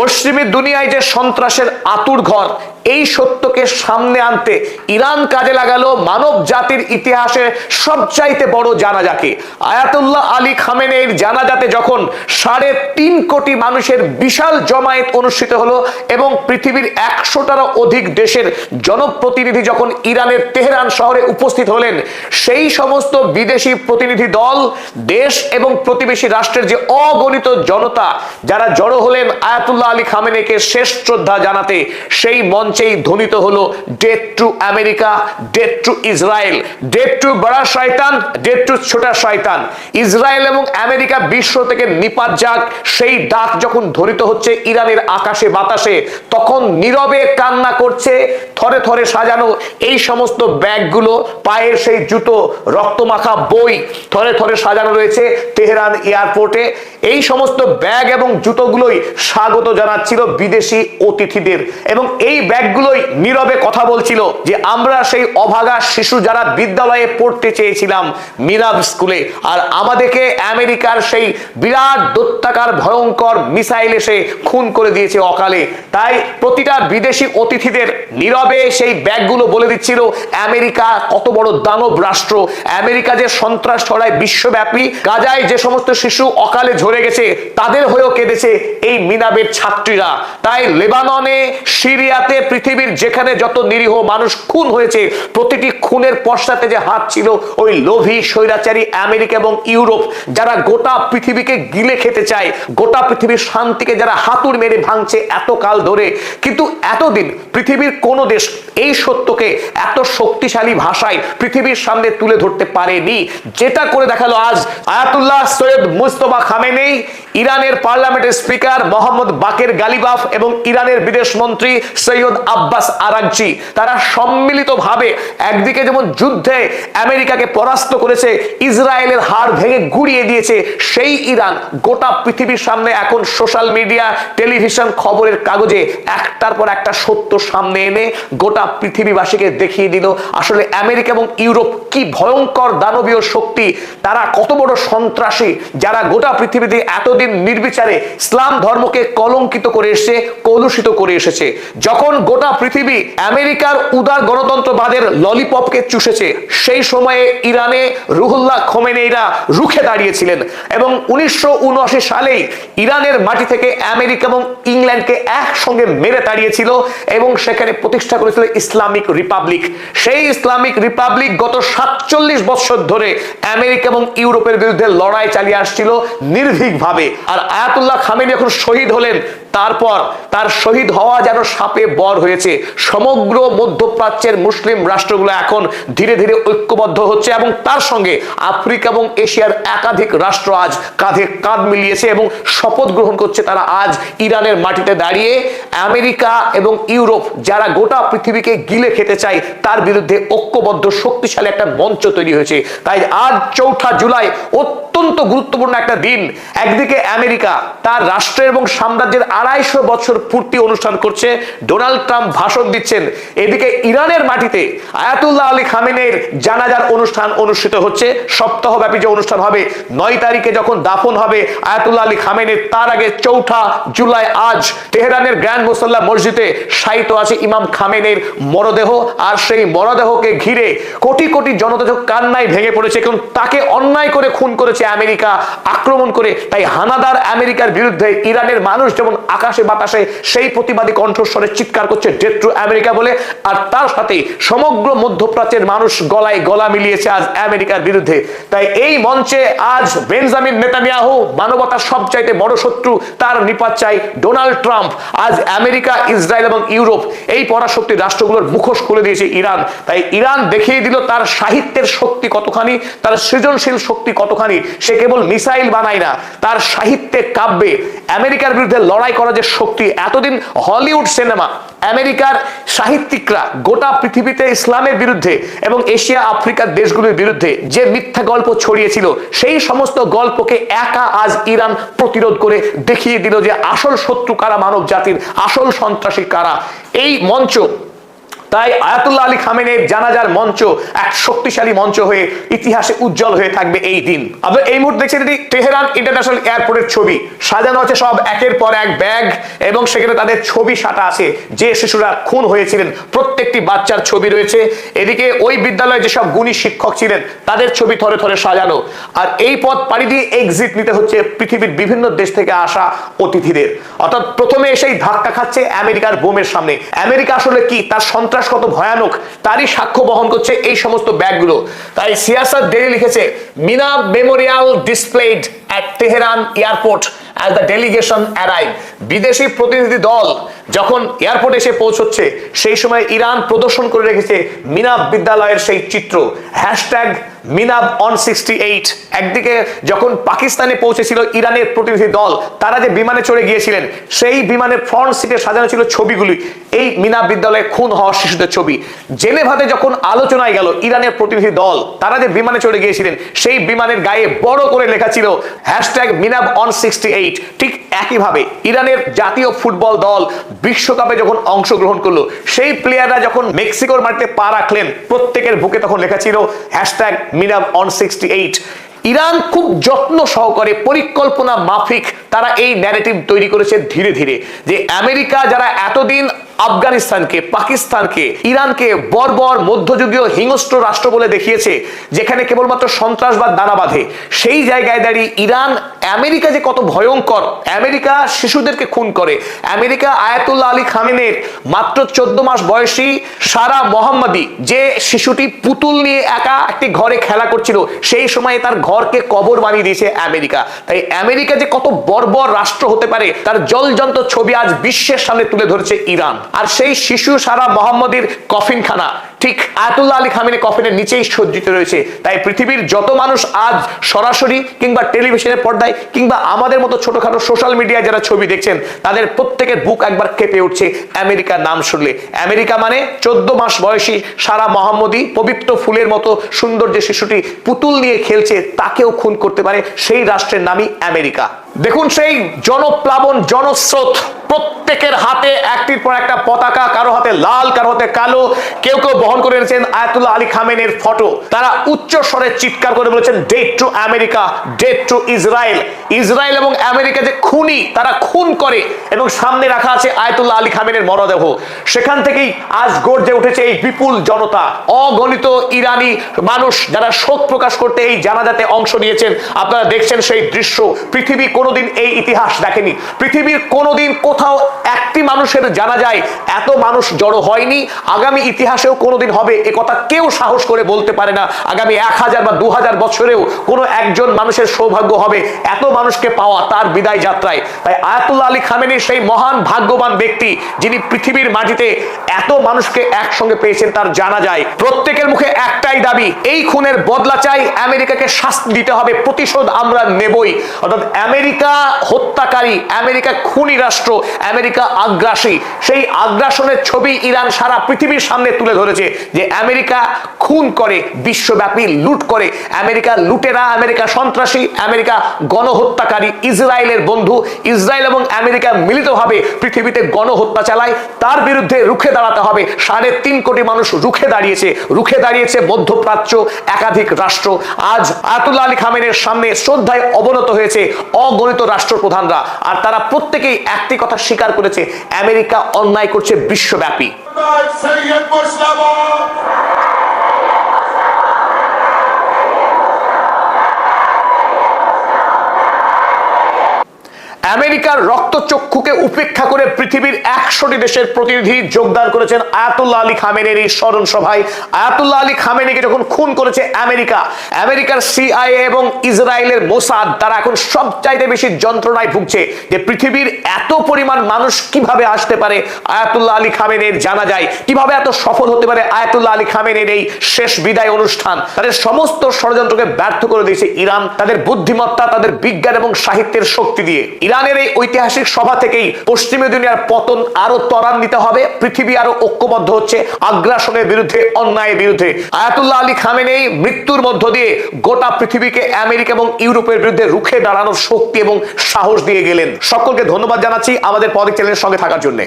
পশ্চিমী দুনিয়ায় যে সন্ত্রাসের আঁতুড়ঘর, এই সত্যকে সামনে আনতে ইরান কাজে লাগালো মানব জাতির ইতিহাসের সবচাইতে বড় জানাজাকে। আয়াতুল্লাহ আলী খামেনেইর জানাজাতে যখন 3.5 কোটি মানুষের বিশাল জমায়েত অনুষ্ঠিত হলো এবং পৃথিবীর 100টারও অধিক দেশের জনপ্রতিনিধি যখন ইরানের তেহরান শহরে উপস্থিত হলেন, সেই সমস্ত বিদেশি প্রতিনিধি দল, দেশ এবং প্রতিবেশী রাষ্ট্রের যে অগণিত জনতা যারা জড়ো হলেন আয়াতুল্লাহ আলী খামেনেইকে শেষ শ্রদ্ধা জানাতে, সেই মঞ্চেই ধ্বনিত হলো death to America, death two Israel, death two বড়া শয়তান, ডেথ টু ছোটা শয়তান। ইসরায়েল এবং আমেরিকা বিশ্ব থেকে নিপাত যাক, সেই ডাক যখন ধ্বনিত হচ্ছে ইরানের আকাশে বাতাসে, তখন নীরবে কান্না করছে থরে থরে সাজানো এই সমস্ত ব্যাগগুলো, পায়ের সেই জুতো, রক্তমাখা বই থরে থরে সাজানো রয়েছে তেহরান এয়ারপোর্টে। এই সমস্ত ব্যাগ এবং জুতোগুলোই স্বাগত জানাচ্ছিল বিদেশি অতিথিদের, এবং এই ব্যাগগুলোই নীরবে কথা বলছিল যে আমরা সেই অভাগা শিশু যারা বিদ্যালয়ে পড়তে চেয়েছিলাম মিরাব স্কুলে, আর আমাদেরকে আমেরিকার সেই বিরাট দৈত্যাকার ভয়ঙ্কর মিসাইল এসে খুন করে দিয়েছে অকালে। তাই প্রতিটা বিদেশি অতিথিদের নীরবে সেই ব্যাগগুলো বলে দিচ্ছিল আমেরিকা কত বড় দানব রাষ্ট্র, আমেরিকা যে সন্ত্রাস ছড়ায় বিশ্বব্যাপী, গাজায় যে সমস্ত শিশু অকালে ঝরে গেছে তাদের হয়েও কেঁদেছে এই মিনাবের ছাত্রীরা। তাই লেবাননে, সিরিয়াতে, পৃথিবীর যেখানে যত নিরীহ মানুষ খুন হয়েছে, প্রতিটি খুনের পশ্চাতে যে হাত ছিল ওই লোভী স্বৈরাচারী আমেরিকা এবং ইউরোপ, যারা গোটা পৃথিবীকে গিলে খেতে চায়, গোটা পৃথিবীর শান্তিকে যারা হাতুড় মেরে ভাঙছে এত কাল ধরে। কিন্তু এতদিন পৃথিবীর কোন দেশ এই সত্যকে এত শক্তিশালী ভাষায় পৃথিবীর সামনে তুলে ধরতে পারেনি, যেটা করে দেখালো আজ আয়াতুল্লাহ সৈয়দ মুজতবা খামেনেই, ইরানের পার্লামেন্টের স্পিকার মোহাম্মদ বাকের গালিবাফ এবং ইরানের বিদেশ মন্ত্রী সৈয়দ আব্বাস আরাগচি। তারা সম্মিলিতভাবে একদিকে যেমন যুদ্ধে আমেরিকাকে পরাস্ত করেছে, ইসরায়েলের হাড় ভেঙে গুড়িয়ে দিয়েছে, সেই ইরান গোটা পৃথিবীর সামনে এখন সোশ্যাল মিডিয়া, টেলিভিশন, খবরের কাগজে একটার পর একটা সত্য সামনে এনে গোটা পৃথিবীবাসীকে দেখিয়ে দিল আসলে আমেরিকা এবং ইউরোপ কি ভয়ঙ্কর দানবীয় শক্তি, তারা কত বড় সন্ত্রাসী, যারা গোটা পৃথিবীতে এতদিন নির্বিচারে ইসলাম ধর্মকে কলঙ্কিত করে এসেছে, কলুষিত করে এসেছে। যখন গোটা পৃথিবী আমেরিকার উদার গণতন্ত্রবাদের ললিপপকে চুষেছে, সেই সময়ে ইরানে রুহুল্লাহ খোমেনেইরা রুখে দাঁড়িয়েছিলেন এবং 1979 সালেই ইরানের মাটি থেকে আমেরিকা এবং ইংল্যান্ডকে একসঙ্গে মেরে তাড়িয়েছিল এবং সেখানে প্রতিষ্ঠা করেছিল ইসলামিক রিপাবলিক। সেই ইসলামিক রিপাবলিক গত 47 বছর ধরে আমেরিকা এবং ইউরোপের বিরুদ্ধে লড়াই চালিয়ে আসছিল নির্ভীকভাবে। আর আয়াতুল্লাহ খামেনি যখন শহীদ হলেন, তারপর তার শহীদ হওয়া যেন সাপে বর হয়েছে। সমগ্র মধ্যপ্রাচ্যের মুসলিম রাষ্ট্রগুলো এখন ধীরে ধীরে ঐক্যবদ্ধ হচ্ছে এবং তার সঙ্গে আফ্রিকা এবং এশিয়ার একাধিক রাষ্ট্র আজ কাঁধে কাঁধ মিলিয়েছে এবং শপথ গ্রহণ করছে তারা আজ ইরানের মাটিতে দাঁড়িয়ে আমেরিকা এবং ইউরোপ যারা গোটা পৃথিবীকে গিলে খেতে চায় তার বিরুদ্ধে ঐক্যবদ্ধ শক্তিশালী একটা মঞ্চ তৈরি হয়েছে। তাই আজ 4 জুলাই অত্যন্ত গুরুত্বপূর্ণ একটা দিন। একদিকে আমেরিকা তার রাষ্ট্রের এবং সাম্রাজ্যের 250 বছর পূর্তি অনুষ্ঠান করছে, ডোনাল্ড ট্রাম্প ভাষণ দিচ্ছেন, এদিকে ইরানের মাটিতে আয়াতুল্লাহ আলী খামেনেইর জানাজার অনুষ্ঠান অনুষ্ঠিত হচ্ছে। সপ্তাহব্যাপী যে অনুষ্ঠান হবে, 9 তারিখে যখন দাফন হবে আয়াতুল্লাহ আলী খামেনেইর, তার আগে 4 জুলাই আজ তেহরানের গ্র্যান্ড মুসল্লা মসজিদে শায়িত আছে ইমাম খামেনেইর মরদেহ, আর সেই মরদেহকে ঘিরে কোটি কোটি জনতা কান্নায় ভেঙে পড়েছে, কারণ তাকে অন্যায় করে খুন করেছে আমেরিকা আক্রমণ করে। তাই হানাদার আমেরিকার বিরুদ্ধে ইরানের মানুষ যেমন আকাশে বাতাসে সেই প্রতিবাদী কণ্ঠস্বরে চিৎকার করছে ডেথ টু আমেরিকা বলে, আর তার সাথে সমগ্র মধ্যপ্রাচ্যের মানুষ গলায় গলা মিলিয়েছে আজ আমেরিকার বিরুদ্ধে। তাই এই মঞ্চে আজ বেঞ্জামিন নেতানিয়াহু, মানবতার সবচাইতে বড় শত্রু, তার নিপাত চাই ডোনাল্ড ট্রাম্প। আজ আমেরিকা, ইসরায়েল এবং ইউরোপ এই পরাশক্তি রাষ্ট্রগুলোর মুখোশ খুলে দিয়েছে ইরান। তাই ইরান দেখিয়ে দিল তার সাহিত্যের শক্তি কতখানি, তার সৃজনশীল শক্তি কতখানি। সে কেবল মিসাইল বানায় না, তার সাহিত্যে, কাব্যে আমেরিকার বিরুদ্ধে লড়াই করার যে শক্তি। এতদিন হলিউড সিনেমা, আমেরিকার সাহিত্যিকরা গোটা পৃথিবীতে ইসলামের বিরুদ্ধে এবং এশিয়া আফ্রিকার দেশগুলোর বিরুদ্ধে যে মিথ্যা গল্প ছড়িয়েছিল, সেই সমস্ত গল্পকে একা আজ ইরান প্রতিরোধ করে দেখিয়ে দিল যে আসল শত্রু কারা, মানব জাতির আসল সন্ত্রাসী কারা। এই মঞ্চ তাই আয়াতুল্লাহ আলী খামেনের জানাজার মঞ্চ এক শক্তিশালী মঞ্চ হয়ে ইতিহাসে উজ্জ্বল হয়ে থাকবে এই দিন। আপনারা এই মুহূর্তে দেখছেন এটি তেহরান ইন্টারন্যাশনাল এয়ারপোর্টের ছবি। সাজানো আছে সব একের পর এক ব্যাগ এবং সেখানে তাদের ছবি সাঁটা আছে, যে শিশুরা খুন হয়েছিলেন প্রত্যেকটি বাচ্চার ছবি রয়েছে। এদিকে ওই বিদ্যালয়ে যেসব গুণী শিক্ষক ছিলেন তাদের ছবি থরে থরে সাজানো। আর এই পথ পাড়ি দিয়ে এক্সিট নিতে হচ্ছে পৃথিবীর বিভিন্ন দেশ থেকে আসা অতিথিদের। অর্থাৎ প্রথমে এসেই ধাক্কা খাচ্ছে আমেরিকার বোমের সামনে। আমেরিকা আসলে কি, তার সন্ত্রাস কত ভয়ানক, তারই সাক্ষ্য বহন করছে এই সমস্ত ব্যাগগুলো। তাই সিয়াসত ডেইলি লিখেছে, Minab memorial displayed at Tehran airport as the delegation arrived. বিদেশি প্রতিনিধি দল যখন এয়ারপোর্টে এসে পৌঁছচ্ছে সেই সময় ইরান প্রদর্শন করে রেখেছে মিনাব বিদ্যালয়ের সেই চিত্র। Hashtag Minab on 68। একদিকে যখন পাকিস্তানে পৌঁছেছিল ইরানের প্রতিনিধি দল, তারা যে বিমানে চড়ে গিয়েছিলেন সেই বিমানের ফ্রন্ট সিটে সাজানো ছিল ছবিগুলি এই মিনাব বিদ্যালয়ে খুন হওয়া শিশুদের ছবি। জেনেভাতে যখন আলোচনায় গেল ইরানের প্রতিনিধি দল, তারা যে বিমানে চড়ে গিয়েছিলেন সেই বিমানের গায়ে বড় করে লেখা ছিল হ্যাশট্যাগ মিনাব অন 68। ঠিক একইভাবে ইরানের জাতীয় ফুটবল দল বিশ্বকাপে যখন অংশগ্রহণ করলো, সেই প্লেয়াররা যখন মেক্সিকোর মাটিতে পা রাখলেন প্রত্যেকের বুকে তখন লেখা ছিল হ্যাশট্যাগ মিনাব অন 68। ইরান খুব যত্ন সহকারে পরিকল্পনা মাফিক তারা এই ন্যারেটিভ তৈরি করেছে ধীরে ধীরে, যে আমেরিকা যারা এতদিন আফগানিস্তানকে, পাকিস্তানকে, ইরানকে বর্বর মধ্যযুগীয় হিংস্র রাষ্ট্র বলে দেখিয়েছে যেখানে কেবলমাত্র সন্ত্রাসবাদ দানা বাঁধে, সেই জায়গায় দাঁড়িয়ে ইরান আমেরিকা যে কত ভয়ঙ্কর, আমেরিকা শিশুদেরকে খুন করে। আমেরিকা আয়াতুল্লাহ আলী খামেনের মাত্র 14 মাস বয়সী সারা মোহাম্মদী, যে শিশুটি পুতুল নিয়ে একা একটি ঘরে খেলা করছিল, সেই সময় তার ঘরকে কবর বানিয়ে দিয়েছে আমেরিকা। তাই আমেরিকা যে কত বর্বর রাষ্ট্র হতে পারে তার জলজন্ত ছবি আজ বিশ্বের সামনে তুলে ধরেছে ইরান। আর সেই শিশু সারা মোহাম্মদীর কফিনখানা ঠিক আয়াতুল্লাহ আলী খামেনের কফিনের নিচেই সজ্জিত রয়েছে। তাই পৃথিবীর যত মানুষ আজ সরাসরি কিংবা টেলিভিশনের পর্দায় কিংবা আমাদের মতো ছোটখাটো সোশ্যাল মিডিয়ায় যারা ছবি দেখছেন, তাদের প্রত্যেকের বুক একবার কেঁপে উঠছে আমেরিকার নাম শুনলে। আমেরিকা মানে 14 মাস বয়সী সারা মোহাম্মদী পবিত্র ফুলের মতো সুন্দর যে শিশুটি পুতুল নিয়ে খেলছে তাকেও খুন করতে পারে সেই রাষ্ট্রের নামই আমেরিকা। দেখুন সেই জনপ্লাবন, জনস্রোত, প্রত্যেকের হাতে একটির পর একটা পতাকা, কারো হাতে লাল, কারো হাতে কালো, কেউ কেউ বহন করে এনেছেন আয়াতুল্লাহ আলী খামেনের ফটো। তারা উচ্চ স্বরে চিৎকার করে বলেছেন death to America, death to Israel. Israel এবং আমেরিকা যে খুনি, তারা খুন করে এবং সামনে রাখা আছে আয়াতুল্লাহ আলী খামেনের মরদেহ। সেখান থেকেই আজ গর্জে উঠেছে এই বিপুল জনতা, অগণিত ইরানি মানুষ যারা শোক প্রকাশ করতে এই জানাজাতে অংশ নিয়েছেন। আপনারা দেখছেন সেই দৃশ্য, পৃথিবী কোনোদিন এই ইতিহাস দেখেনি। পৃথিবীর কোনোদিন কোথাও একটি মানুষের জানাজায় এত মানুষ জড়ো হয়নি, আগামী ইতিহাসেও কোনোদিন হবে এ কথা কেউ সাহস করে বলতে পারে না। আগামী 1000 বা 2000 বছরেও কোনো একজন মানুষের সৌভাগ্য হবে এত মানুষকে পাওয়া তার বিদায় যাত্রায়। তাই আয়াতুল্লাহ আলী খামেনি সেই মহান ভাগ্যবান ব্যক্তি যিনি পৃথিবীর মাটিতে এত মানুষকে একসঙ্গে পেয়েছেন তার জানাজায়। প্রত্যেকের মুখে একটাই দাবি, এই খুনের বদলা চাই, আমেরিকাকে শাস্তি দিতে হবে, প্রতিশোধ আমরা নেবই। অর্থাৎ আমেরিকা হত্যাকারী, আমেরিকা খুনি রাষ্ট্র, আমেরিকা আগ্রাসী। সেই আগ্রাসনের ছবি ইরান সারা পৃথিবীর সামনে তুলে ধরেছে যে আমেরিকা খুন করে, বিশ্বব্যাপী লুট করে, আমেরিকা লুটেরা, আমেরিকা সন্ত্রাসী, আমেরিকা গণহত্যাকারী, ইসরায়েলের বন্ধু। ইসরায়েল এবং আমেরিকা মিলিতভাবে পৃথিবীতে গণহত্যা চালায়, তার বিরুদ্ধে রুখে দাঁড়াতে হবে। 3.5 কোটি মানুষ রুখে দাঁড়িয়েছে মধ্যপ্রাচ্য একাধিক রাষ্ট্র। আজ আয়াতুল্লাহ আলী খামেনের সামনে শ্রদ্ধায় অবনত হয়েছে অগণিত রাষ্ট্রপ্রধানরা, আর তারা প্রত্যেকেই একটি কথা স্বীকার করেছে, আমেরিকা অন্যায় করছে বিশ্বব্যাপী। আমেরিকার রক্তচক্ষুকে উপেক্ষা করে পৃথিবীর 100টি দেশের প্রতিনিধি যোগদান করেছেন আয়াতুল্লাহ আলী খামেনের এই স্মরণ সভায়। আয়াতুল্লাহ আলী খামেনিকে যখন খুন করেছে আমেরিকার সিআইএ এবং ইসরায়েলের মোসাদ, তারা এখন সবচাইতে বেশি যন্ত্রণায় ভুগছে যে পৃথিবীর এত পরিমাণ মানুষ কিভাবে আসতে পারে আয়াতুল্লাহ আলী খামেনের জানাজায়, কিভাবে এত সফল হতে পারে আয়াতুল্লাহ আলী খামেনের এই শেষ বিদায় অনুষ্ঠান। তাদের সমস্ত ষড়যন্ত্রকে ব্যর্থ করে দিয়েছে ইরান, তাদের বুদ্ধিমত্তা, তাদের বিজ্ঞান এবং সাহিত্যের শক্তি দিয়ে। ইরানের এই ঐতিহাসিক সভা থেকেই পশ্চিমী দুনিয়ার পতন আরো ত্বরান্বিত হবে, পৃথিবী আরো ঐক্যবদ্ধ হচ্ছে আগ্রাসনের বিরুদ্ধে, অন্যায়ের বিরুদ্ধে। আয়াতুল্লাহ আলী খামেনি মৃত্যুর মধ্য দিয়ে গোটা পৃথিবীকে আমেরিকা এবং ইউরোপের বিরুদ্ধে রুখে দাঁড়ানোর শক্তি এবং সাহস দিয়ে গেলেন। সকলকে ধন্যবাদ জানাচ্ছি আমাদের পলিটিক্স চ্যানেলের সঙ্গে থাকার জন্য।